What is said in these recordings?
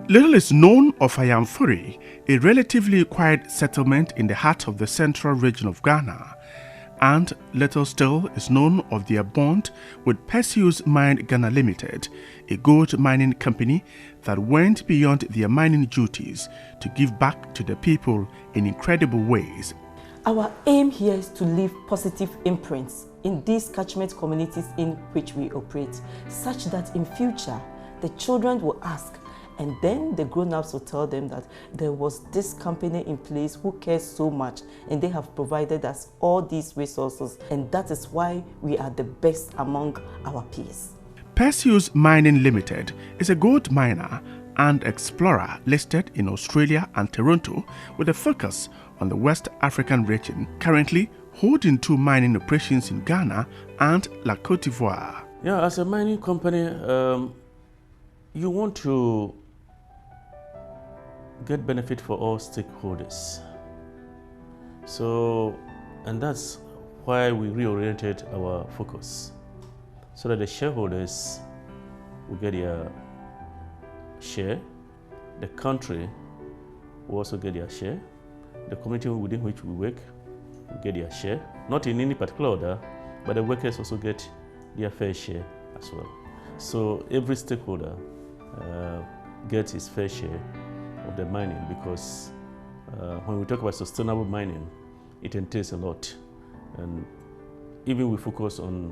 Little is known of Ayamfuri, a relatively quiet settlement in the heart of the central region of Ghana, and little still is known of their bond with Perseus Mine Ghana Limited, a gold mining company that went beyond their mining duties to give back to the people in incredible ways. Our aim here is to leave positive imprints in these catchment communities in which we operate, such that in future the children will ask, and then the grown-ups will tell them that there was this company in place who cares so much, and they have provided us all these resources, and that is why we are the best among our peers. Perseus Mining Limited is a gold miner and explorer listed in Australia and Toronto with a focus on the West African region, currently holding 2 mining operations in Ghana and La Côte d'Ivoire. Yeah, as a mining company, you want to get benefit for all stakeholders. So, and that's why we reoriented our focus, so that the shareholders will get their share, the country will also get their share, the community within which we work will get their share, not in any particular order, but the workers also get their fair share as well. So every stakeholder gets his fair share of the mining, because when we talk about sustainable mining, it entails a lot. And even we focus on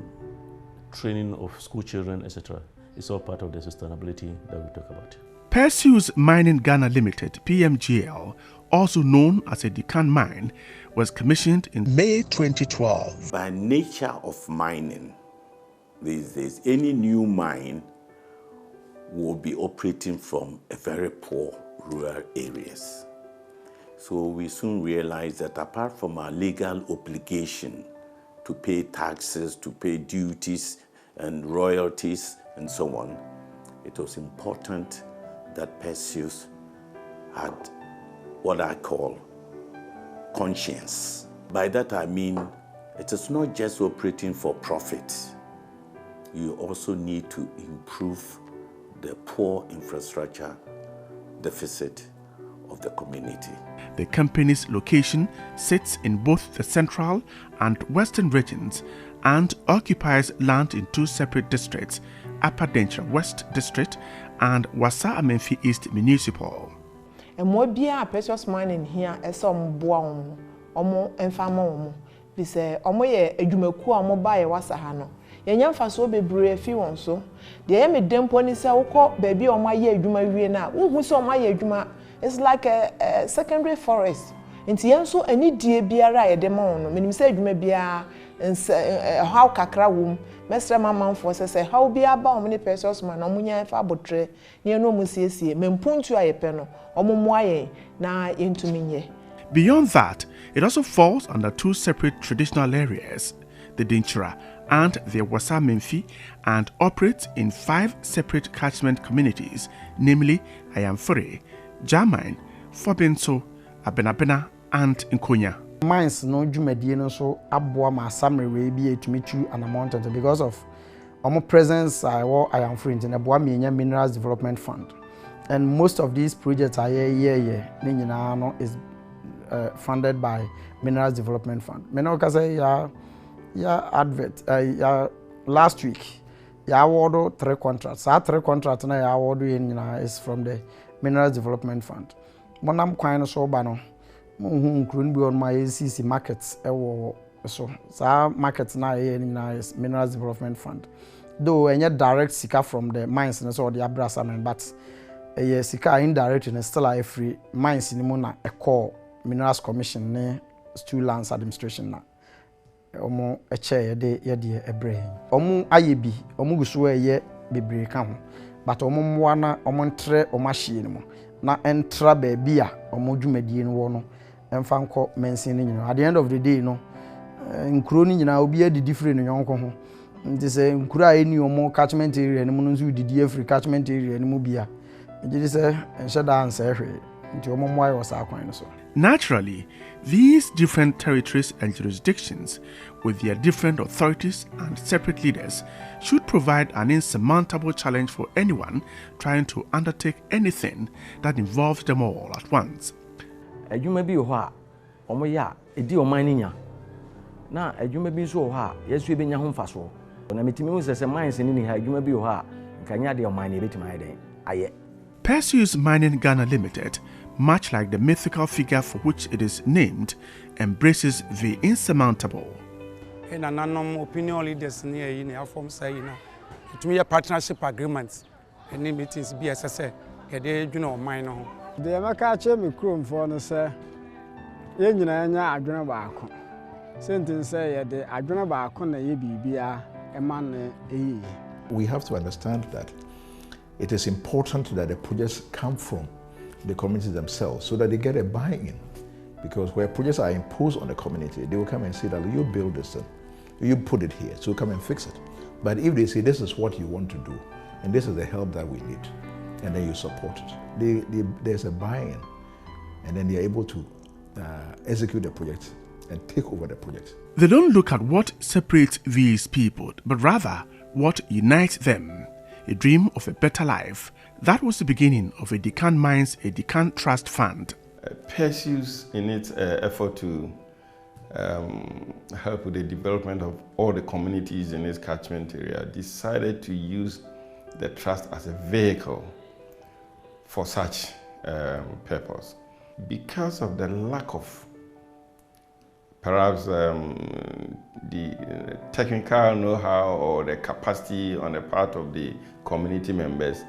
training of school children, etc. It's all part of the sustainability that we talk about. Perseus Mining Ghana Limited, PMGL, also known as Edikan Mine, was commissioned in May 2012. By nature of mining, these days, any new mine will be operating from a very poor rural areas. So we soon realized that apart from our legal obligation to pay taxes, to pay duties and royalties and so on, it was important that Perseus had what I call conscience. By that I mean, it is not just operating for profit. You also need to improve the poor infrastructure deficit of the community. The company's location sits in both the central and western regions and occupies land in 2 separate districts, Upper Denkyira West District and Wasa Amenfi East Municipal. And more bia Perseus Mining here is some boom, omo enfamo, be say, omo ye edumaku omo baye wasa hano. Yenya faso bebre fi won so. De ye me dempo ni se wokọ baby omo aye adwuma wie na, wo so omo aye adwuma. It's like a secondary forest. Nti yen so ani die biara ye de ma no. Menim se adwuma bia how kakra wom. Mestre mamanfo se how bia ba omo ni Perseus man omo nya fa abotre. Ne no mo siesie. Mempuntu ayepe no. Omo mo aye na yentumi nye. Beyond that, it also falls under 2 separate traditional areas, the Denkyira and the Wasa Amenfi, and operates in 5 separate catchment communities, namely Ayamfuri, Jamine, Fobinso, Abenabena, and Nkonya. Mines no dwumadie no so aboa ma samre bi etumitu an amount because of our presence Ayamfuri in aboa me Minerals Development Fund. And most of these projects are is funded by Minerals Development Fund. Last week, I awarded 3 contracts. Our 3 contracts I awarded is from the Minerals Development Fund. When I'm quite so bano, on my ACC markets, so markets now is Minerals Development Fund. Though any direct seeker from the mines and so the abrasamen, but sika indirect and still a free mines in Mona a core Minerals Commission ne Stu Lands Administration na. Omo a chair de yadi a brain. Omu ayebi, omu guswe ye bebre kam. But omo wana omontre omashino. Na entra bebia omo jumedi no emfanko mensini nyino. At the end of the day no nkroni nyina obi adi different nyonko ho. Nti se nkura eni omo catchment area ni mu nzu didi every catchment area ni mu bia. Nti se enhye da ansa ehwe nti omo mwai was akwan so. Naturally, these different territories and jurisdictions, with their different authorities and separate leaders, should provide an insurmountable challenge for anyone trying to undertake anything that involves them all at once. Adwuma bi ho a omo ya edi oman ni nya na adwuma bi so ho a yesu ebenya ho mfaso na metimi hu sese mines ni ha adwuma bi ho a nkanya de oman ni betima ayden aye. Perseus Mining Ghana Limited, much like the mythical figure for which it is named, embraces the insurmountable. In an opinion leaders near in our form say, it may a partnership agreements and meetings BSSA, a day, you know, minor. The Amakache me chrome for no sir. Yenina Adrona Barco. Sentence say the Adrona Barco na Yebia, a man. We have to understand that it is important that the projects come from the communities themselves so that they get a buy-in. Because where projects are imposed on the community, they will come and say that you build this thing, you put it here, so come and fix it. But if they say this is what you want to do, and this is the help that we need, and then you support it, there's a buy-in, and then they're able to execute the project and take over the project. They don't look at what separates these people, but rather what unites them. A dream of a better life. That was the beginning of Edikan Mines Edikan Trust Fund. Perseus, in its effort to help with the development of all the communities in its catchment area, decided to use the trust as a vehicle for such purpose. Because of the lack of perhaps the technical know-how or the capacity on the part of the community members,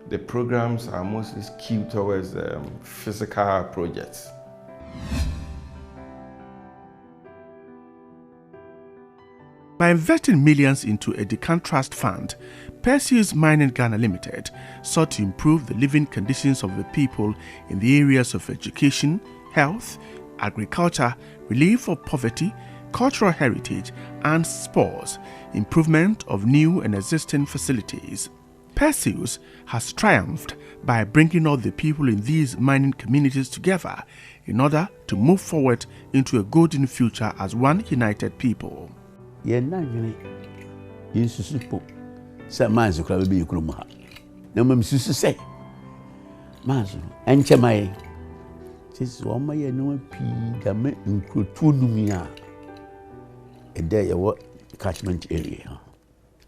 the programs are mostly skewed towards physical projects. By investing millions into a Edikan Trust Fund, Perseus Mining Ghana Limited sought to improve the living conditions of the people in the areas of education, health, agriculture, relief of poverty, cultural heritage, and sports, improvement of new and existing facilities. Perseus has triumphed by bringing all the people in these mining communities together in order to move forward into a golden future as one united people. Catchment area.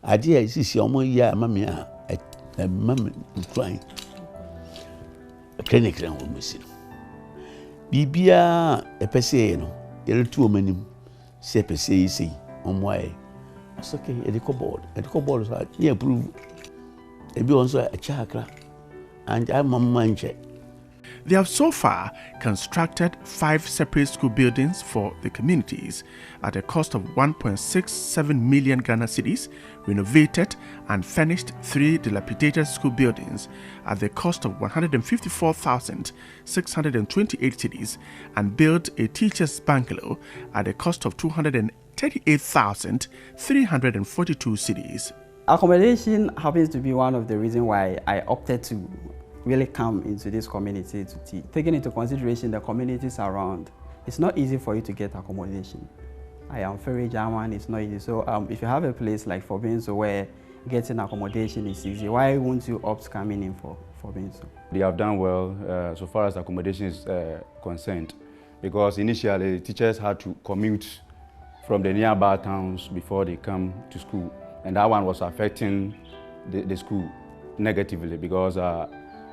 Idea is this mamma a mamma crying a clinic and we miss it. Bibia a Perseo, a two many say Perseo on why. That's okay, a deco is like, yeah, prove a be also a chakra and I'm a manche. They have so far constructed 5 separate school buildings for the communities at a cost of 1.67 million Ghana cedis, renovated and furnished 3 dilapidated school buildings at the cost of 154,628 cedis, and built a teacher's bungalow at a cost of 238,342 cedis. Accommodation happens to be one of the reasons why I opted to really come into this community to teach. Taking into consideration the communities around, it's not easy for you to get accommodation. I am very German, it's not easy. So if you have a place like Forbinso where getting accommodation is easy, why won't you opt coming in for Forbinso? They have done well so far as accommodation is concerned, because initially teachers had to commute from the nearby towns before they come to school, and that one was affecting the school negatively because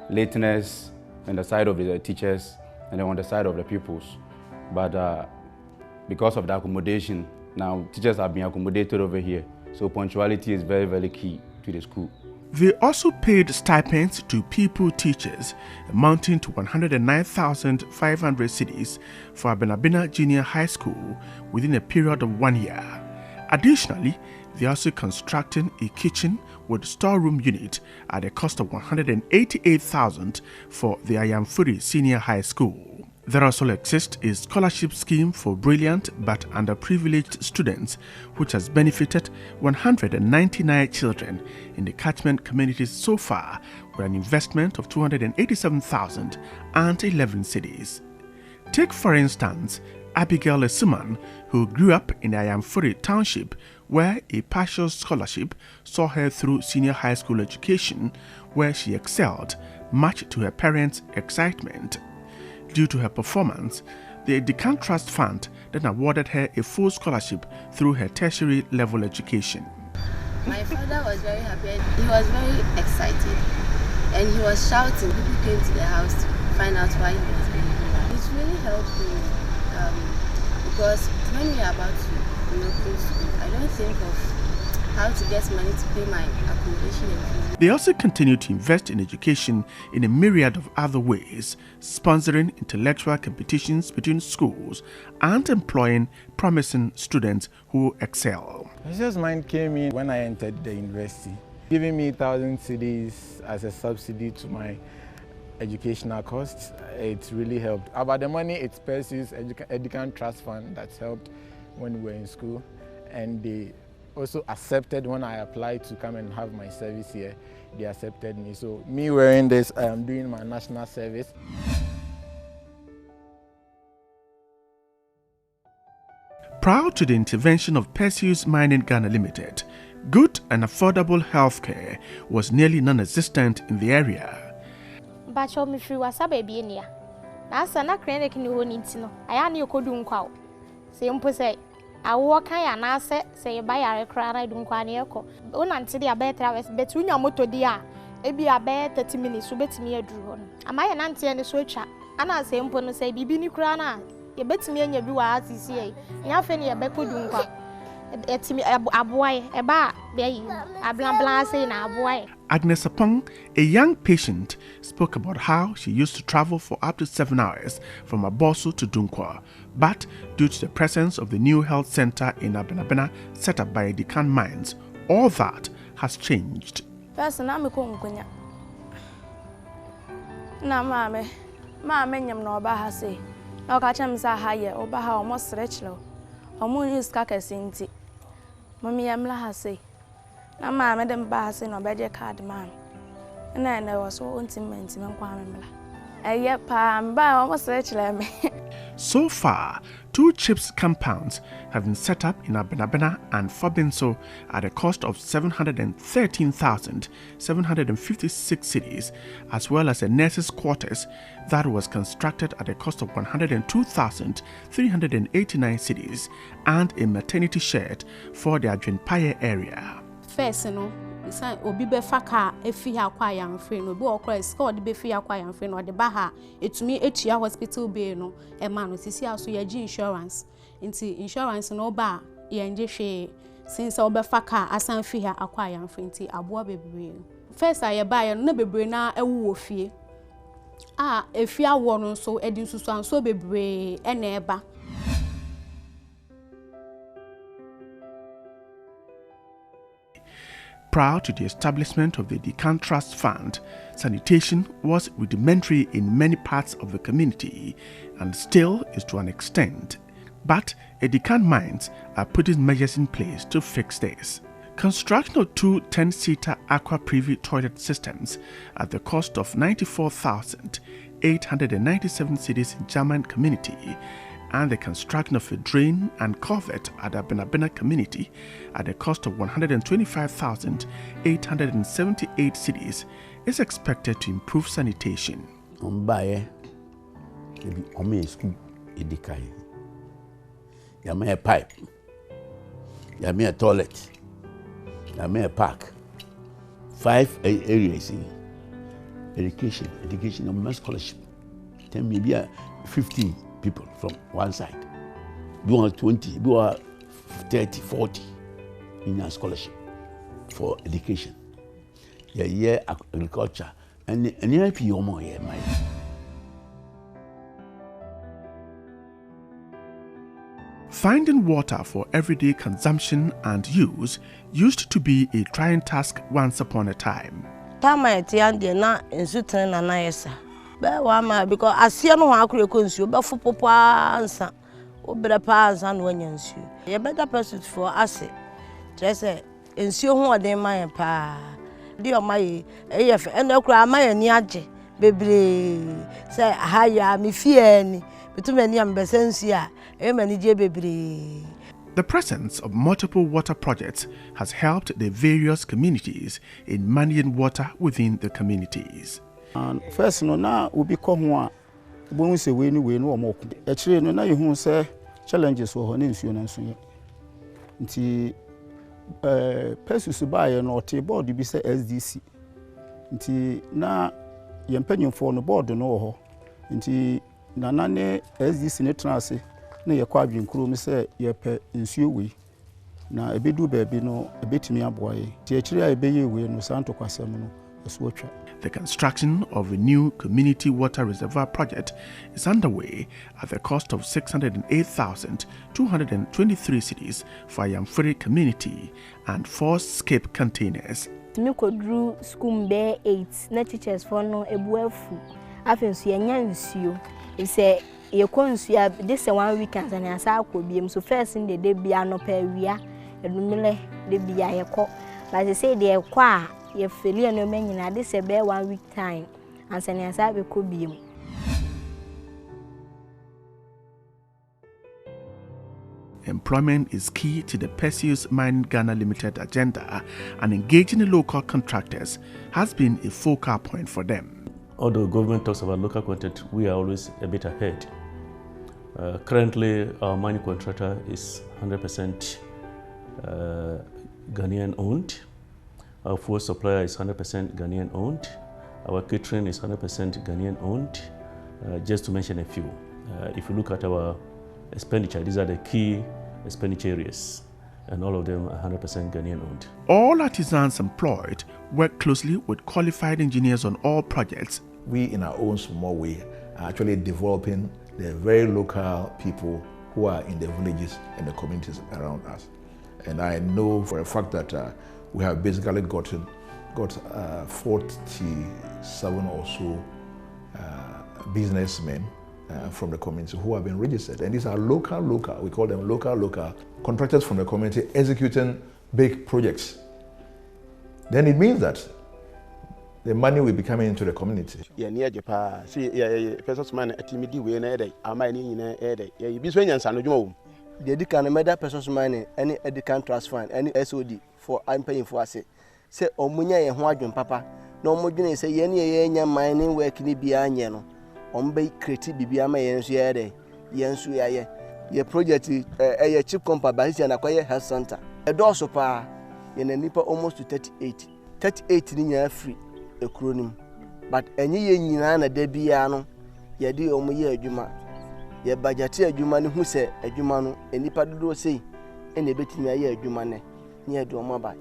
lateness on the side of the teachers and then on the side of the pupils. But because of the accommodation, now teachers have been accommodated over here. So punctuality is very, very key to the school. They also paid stipends to pupil teachers amounting to 109,500 cedis for Abenabena Junior High School within a period of 1 year. Additionally, they are also constructing a kitchen with storeroom unit at a cost of 188,000 for the Ayamfuri Senior High School. There also exists a scholarship scheme for brilliant but underprivileged students, which has benefited 199 children in the catchment communities so far, with an investment of 287,011 cedis. Take, for instance, Abigail Esuman, who grew up in Ayamfuri Township, where a partial scholarship saw her through senior high school education, where she excelled, much to her parents' excitement. Due to her performance, the Edikan Trust Fund then awarded her a full scholarship through her tertiary level education. My father was very happy. He was very excited, and he was shouting. People came to the house to find out why he was being here. It really helped me because when we are about to reopen school, I don't think of how to get money to pay my accommodation and fees. They also continue to invest in education in a myriad of other ways, sponsoring intellectual competitions between schools and employing promising students who excel. Perseus Mine came in when I entered the university, giving me 1,000 cedis as a subsidy to my educational costs. It really helped. About the money, it's Perseus Edikan Trust Fund that's helped when we were in school, and they also accepted when I applied to come and have my service here. They accepted me. So me wearing this, I am doing my national service. Prior to the intervention of Perseus Mining Ghana Limited, good and affordable healthcare was nearly non-existent in the area. Bacho mi free wasa baby enia. Na asa na clinic ni ho nti no. Aya na yokodu nkwa o. Se mpo se awo kan ya na se ba yare kra na du nkwa na yeko. Una nti dia be travel bet unya moto dia. Ebi abe 30 minutes so betimi aduru ho no. Ama ya na nti ne so atwa. Ana se mpo no se bibi ni kra na ye betimi anya bi wa asisi e. Nya fe ne ye be kodu nkwa. Etimi aboaye eba be yi ablanblan say na aboaye. Agnes Apong, a young patient, spoke about how she used to travel for up to 7 hours from Abosu to Dunkwa, but due to the presence of the new health center in Abenabena set up by Edikan Mines, all that has changed. Person, I'm a conquenya. Na mame nyam no ba ha say. Na ka chem sa ha ye oba ha almost rechlo. Omo use ka kesinti. Mami yamla ha say. Na mama dem ba say no be de card man. Na was so intimate men kwa memla. Eye pa mba almost rechlo me. So far, 2 CHIPS compounds have been set up in Abenabena and Fobinso at a cost of 713,756 cedis, as well as a nurses' quarters that was constructed at a cost of 102,389 cedis, and a maternity shed for the Adwenpaye area. First, obi be faka efi akwa yamfre no bi okra ska de be fi akwa yamfre no de ba ha etumi etua hospital bill no e ma no sisi aso ye gi insurance nti insurance no ba ye nje hwe since obe faka asan fi ha akwa yamfre nti aboa bebre first aye ba ye no na bebre na ewu ofie efi awo no so edi nsusu anso bebre e na eba. Prior to the establishment of the Edikan Trust Fund, sanitation was rudimentary in many parts of the community and still is to an extent. But Edikan Mines are putting measures in place to fix this. Construction of 2 10-seater aqua privy toilet systems at the cost of 94,897 cedis in German community, and the construction of a drain and culvert at the Abenabena community at the cost of 125,878 cedis is expected to improve sanitation. A pipe, a toilet, a park, 5 areas. Education, a mass scholarship. 10 maybe 15 people from one side. We want 20, we want 30, 40 in a scholarship for education. Yeah, agriculture, and IP more here, my. Finding water for everyday consumption and use used to be a trying task once upon a time. Time I na insutin na yesa. Wama because asia no ha akure konsuo be fo popo ansa obere pa ansa no anya nsuo ye better pursuit for ase trese nsuo ho odin man pa di o mai eye eno akura amaye ni age bebre say ahaya me fie ni betumi am besensu a e mani je bebre. The presence of multiple water projects has helped the various communities in managing water within the communities. And first no na obi ko ho a bo se we no o moko e kire no na ye hu se challenges wo ho na nsuo na nsuo nti Perseus ba ye no te board bi se SDC nti na ye mpanyimfo no board no wo ho nti na ne SDC ne trase na ye kwa adwenkuro mi se ye pe nsuo we na ebedu ba bi no ebetimi aboye ti e kire a ebeye we no santo kwasem no eso twa. The construction of a new community water reservoir project is underway at the cost of 608,223 cedis for Yamfuri community and 4 skip containers. Me kodru school be 8 na teachers for no ebuafu afensu yenya nsuo if say ye konsuo this 1 week and na asa akobiem so first in the day bia no pa wia edumile de bia ye ko but they say they kwa ye failure no menyina this be 1 week time and say na asa be ko biem. Employment is key to the Perseus Mining Ghana Limited agenda, and engaging the local contractors has been a focal point for them. Although government talks about local content, we are always a bit ahead. Currently, our mining contractor is 100% Ghanaian owned. Our fuel supplier is 100% Ghanaian owned. Our catering is 100% Ghanaian owned, just to mention a few. If you look at our expenditure, these are the key expenditure areas, and all of them are 100% Ghanaian owned. All artisans employed work closely with qualified engineers on all projects. We, in our own small way, are actually developing the very local people who are in the villages and the communities around us. And I know for a fact that we have basically got 47 or so businessmen from the community who have been registered. And these are local, we call them local contractors from the community executing big projects. Then it means that the money will be coming into the community. Yeah, near Japan. See, Perseus man at Timidi, we in a day. I might in a day. You be swinging San Joe. The Edikan made that Perseus money, any Edikan trust fund, any SOD for I'm paying for us. Say, Omunia and Huajan Papa. No more than say, any mining work in the Biano. Ombe creative bibiama yensu yede yensu yaye ye project a chip compa bahisi and acquire health center a doso pa ye nipa almost to 38 ni nya free a cronim but enyi ye nyina na da bia no ye di omo ye adwuma ye budget adwuma ne hu se adwuma no enipa dodo sei ene betimi aye adwuma ne ye do omo ba.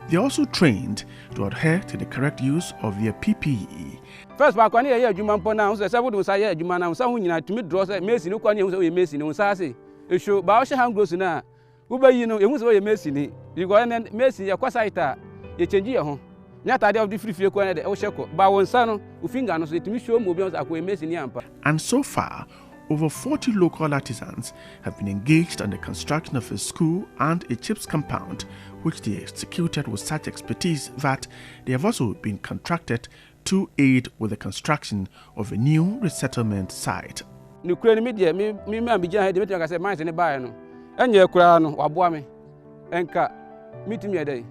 They are also trained to adhere to the correct use of their PPE. First, I can't hear you, man. Now, so I would say, you man, some you know, to me, draws a messy, no one you messy, no sassy. You show Bausha hand gross now. Uber, you know, it was a messy. You go and messy, your quasita, you change your home. Not idea of the free feel corner, the Oshako, but one son who finger no say to me, show mobiles are going messy yampa. And so far, over 40 local artisans have been engaged on the construction of a school and a chips compound, which they executed with such expertise that they have also been contracted to aid with the construction of a new resettlement site. Nuclear media, me, began the meeting, I said, mines in the bio, and your crown, or boy, and cut, meeting me a day.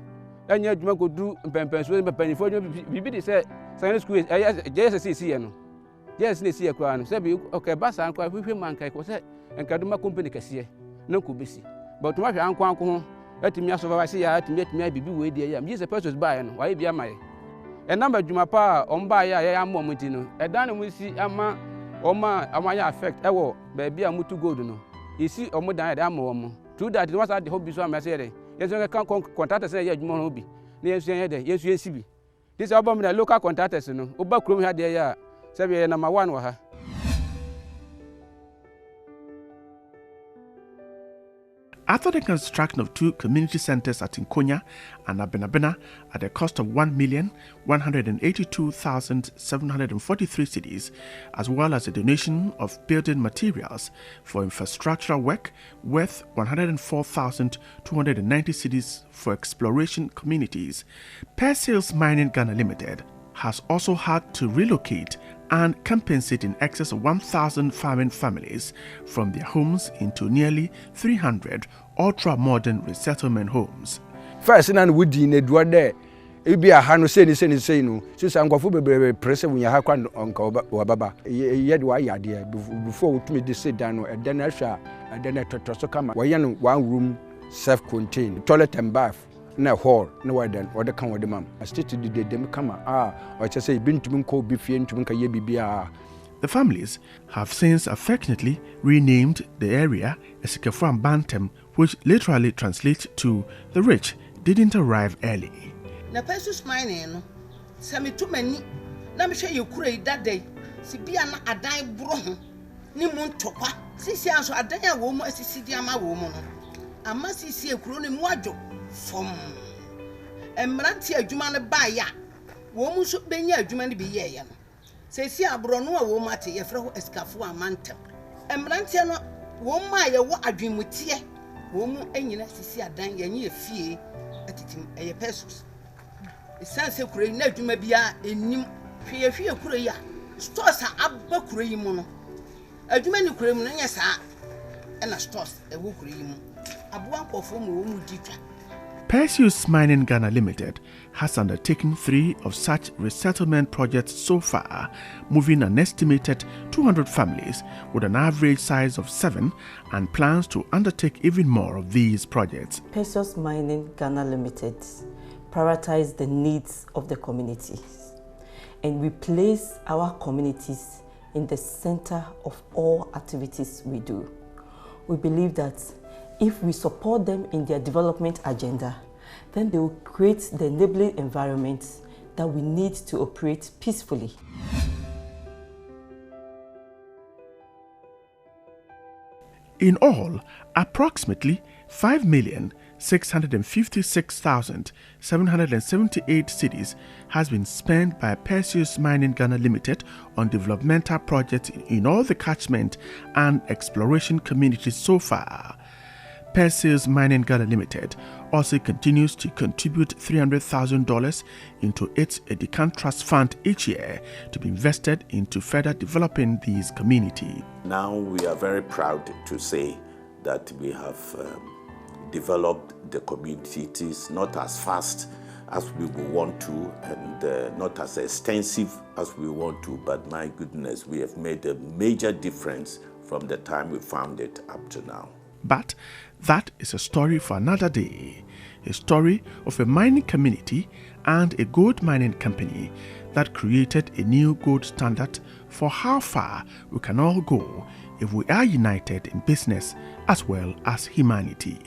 And yet, you could do and penny for you. Be said, Science School, yes, yes, see a crown. Say, okay, Bass and quite with him, man, and Kaduma Company Cassia, no could be see. But my uncle, let me ask if I see I to meet me be with the I'm just a person's buying, why be my. A number of Jumapa, on by I am momentino. A done we see Ama, Oma, Amaya affect, baby, I'm to go to know. You see, or more than I am. True that it was at the hobby, so I say, yes, I can't contact us, yes, you won't be. Yes, yes, yes, this album, the local contractors, you know, Obacrum had their number 1 with her. After the construction of 2 community centers at Nkonya and Abenabena at a cost of 1,182,743 cedis, as well as a donation of building materials for infrastructural work worth 104,290 cedis for exploration communities, Perseus Mining Ghana Limited has also had to relocate and compensate in excess of 1,000 farming families from their homes into nearly 300 ultra-modern resettlement homes. First, we did not there. It be a hand say no. Since I'm going to press when you have one on Baba. Yet, why are there before we me sit down and then I shall and then I come. Why one room self-contained, toilet and bath. Na hall na wadan wada kan wada mam a state did them come or just say been to ko bifie to ye bibia. The families have since affectionately renamed the area Esikefo Bantam, which literally translates to the rich didn't arrive early. Na Perseus Mining sami too many na me hwe ye kura that day si bia na adan bro ho ni mu ntokwa sisi anso adan a wo mu asisi di ama wo mu no ama sisi ekuro ni mu adwo from emranti adwuma ne ba ya wo mu so benya adwuma ne bi ye ye no sesi abro no a wo mu ate ye frɛ ho Esikefo Amantam emranti no wo mu a ye wo adwumutie wo mu enyina sisi adan ye nye fie atitim eye Perseus esanse kuro na adwuma bia enim hwe kuro ya stores abba kuro yi mu no adwuma ni kuro mu no nya saa na stores ewo kuro yi mu aboa nkofo mu wo mu ditwa. Perseus Mining Ghana Limited has undertaken 3 of such resettlement projects so far, moving an estimated 200 families with an average size of 7, and plans to undertake even more of these projects. Perseus Mining Ghana Limited prioritize the needs of the communities, and we place our communities in the center of all activities we do. We believe that if we support them in their development agenda, then they will create the enabling environment that we need to operate peacefully. In all, approximately 5,656,778 cedis has been spent by Perseus Mining Ghana Limited on developmental projects in all the catchment and exploration communities so far. Perseus Mining Ghana Limited also continues to contribute $300,000 into its Edikan Trust Fund each year to be invested into further developing these communities. Now we are very proud to say that we have developed the communities not as fast as we would want to, and not as extensive as we want to, but my goodness, we have made a major difference from the time we found it up to now. But that is a story for another day. A story of a mining community and a gold mining company that created a new gold standard for how far we can all go if we are united in business as well as humanity.